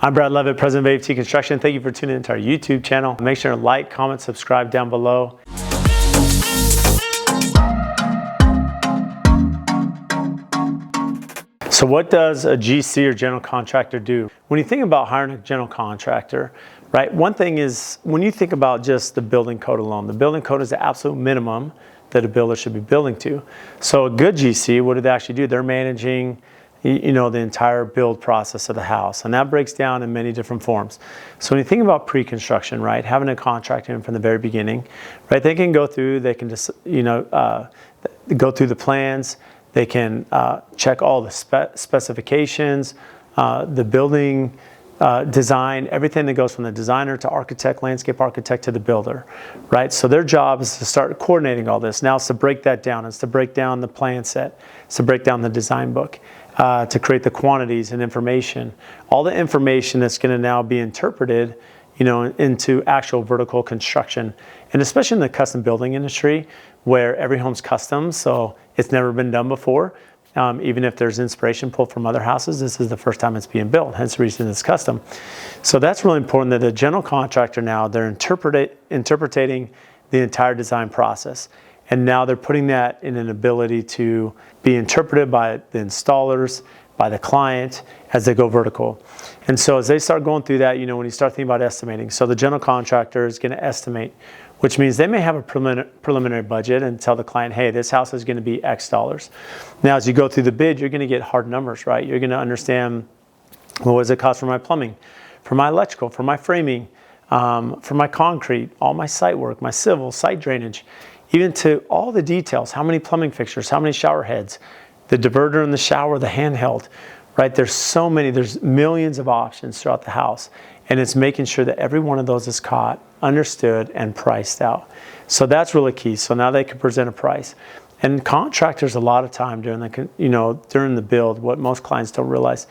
I'm Brad Levitt, President of AFT Construction. Thank you for tuning into our YouTube channel. Make sure to like, comment, subscribe down below. So what does a GC or general contractor do? When you think about hiring a general contractor, right, one thing is when you think about just the building code alone, the building code is the absolute minimum that a builder should be building to. So a good GC, what do they actually do? They're managing the entire build process of the house, and that breaks down in many different forms. So when you think about pre-construction, right, having a contractor in from the very beginning, right, they can go through, they can just go through the plans, they can check all the specifications, the building design, everything that goes from the designer to architect, landscape architect to the builder, right? So their job is to start coordinating all this. Now it's to break that down. It's to break down the plan set. It's to break down the design book, to create the quantities and information. All the information that's going to now be interpreted, into actual vertical construction. And especially in the custom building industry, where every home's custom, so it's never been done before. Even if there's inspiration pulled from other houses, this is the first time it's being built, hence the reason it's custom. So that's really important that the general contractor now, they're interpreting the entire design process. And now they're putting that in an ability to be interpreted by the installers, by the client as they go vertical. And so as they start going through that, when you start thinking about estimating, so the general contractor is going to estimate, which means they may have a preliminary budget and tell the client, hey, this house is going to be X dollars. Now, as you go through the bid, you're going to get hard numbers, right? You're going to understand, well, what does it cost for my plumbing, for my electrical, for my framing, for my concrete, all my site work, my civil, site drainage, even to all the details, how many plumbing fixtures, how many shower heads, the diverter in the shower, the handheld, right? There's millions of options throughout the house. And it's making sure that every one of those is caught, understood, and priced out. So that's really key. So now they can present a price. And contractors, a lot of time during the build, what most clients don't realize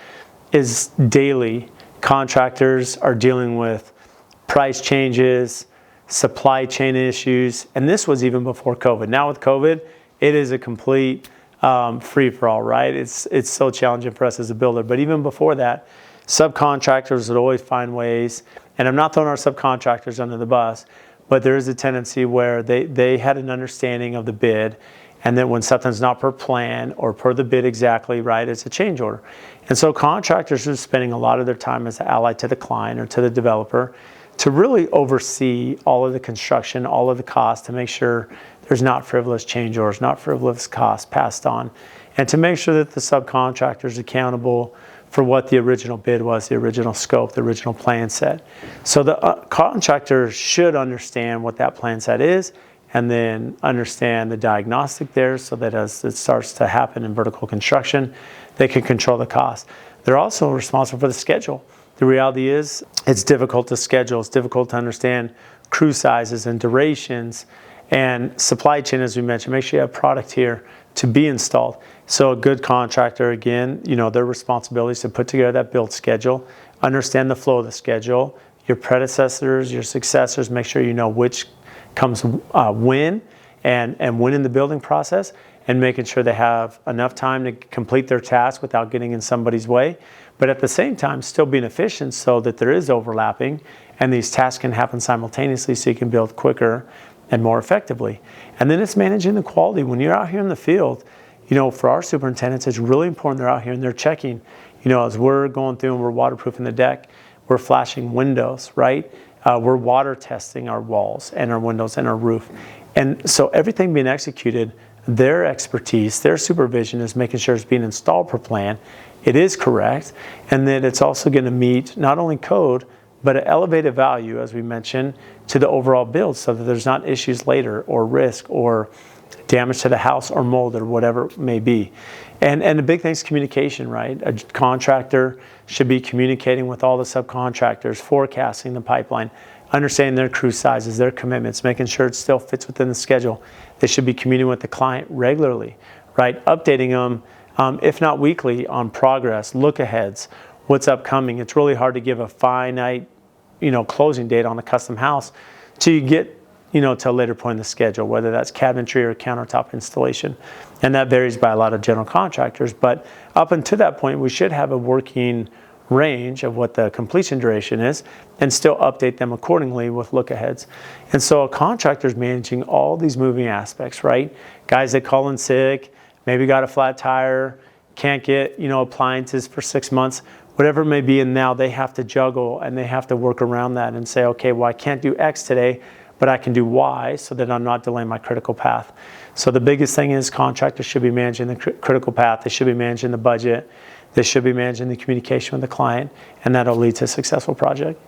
is daily contractors are dealing with price changes, supply chain issues, and this was even before COVID. Now with COVID, it is a complete free-for-all, right? It's so challenging for us as a builder. But even before that, subcontractors would always find ways, and I'm not throwing our subcontractors under the bus, but there is a tendency where they had an understanding of the bid, and then when something's not per plan or per the bid exactly, right, it's a change order. And so contractors are spending a lot of their time as an ally to the client or to the developer to really oversee all of the construction, all of the costs, to make sure there's not frivolous change orders, not frivolous costs passed on, and to make sure that the subcontractor is accountable for what the original bid was, the original scope, the original plan set. So the contractor should understand what that plan set is, and then understand the diagnostic there, so that as it starts to happen in vertical construction, they can control the cost. They're also responsible for the schedule. The reality is it's difficult to schedule. It's difficult to understand crew sizes and durations and supply chain, as we mentioned. Make sure you have product here to be installed. So a good contractor, again, their responsibility is to put together that build schedule, understand the flow of the schedule, your predecessors, your successors, make sure you know which comes when and when in the building process, and making sure they have enough time to complete their task without getting in somebody's way. But at the same time, still being efficient so that there is overlapping and these tasks can happen simultaneously, so you can build quicker and more effectively. And then it's managing the quality. When you're out here in the field, for our superintendents, it's really important they're out here and they're checking, as we're going through and we're waterproofing the deck, we're flashing windows, right? We're water testing our walls and our windows and our roof. And so everything being executed, their expertise, their supervision is making sure it's being installed per plan, it is correct, and that it's also going to meet not only code, but an elevated value, as we mentioned, to the overall build, so that there's not issues later or risk or damage to the house or mold or whatever it may be. And the big thing is communication, right? A contractor should be communicating with all the subcontractors, forecasting the pipeline, understanding their crew sizes, their commitments, making sure it still fits within the schedule. They should be communicating with the client regularly, right? Updating them, if not weekly, on progress, look aheads, what's upcoming. It's really hard to give a finite, closing date on a custom house till you get, to a later point in the schedule, whether that's cabinetry or countertop installation. And that varies by a lot of general contractors. But up until that point, we should have a working range of what the completion duration is and still update them accordingly with look aheads. And so a contractor is managing all these moving aspects, right? Guys that call in sick, maybe got a flat tire, can't get, appliances for 6 months, whatever it may be, and now they have to juggle and they have to work around that and say, okay, well, I can't do X today, but I can do Y so that I'm not delaying my critical path. So the biggest thing is contractors should be managing the critical path. They should be managing the budget. They should be managing the communication with the client, and that'll lead to a successful project.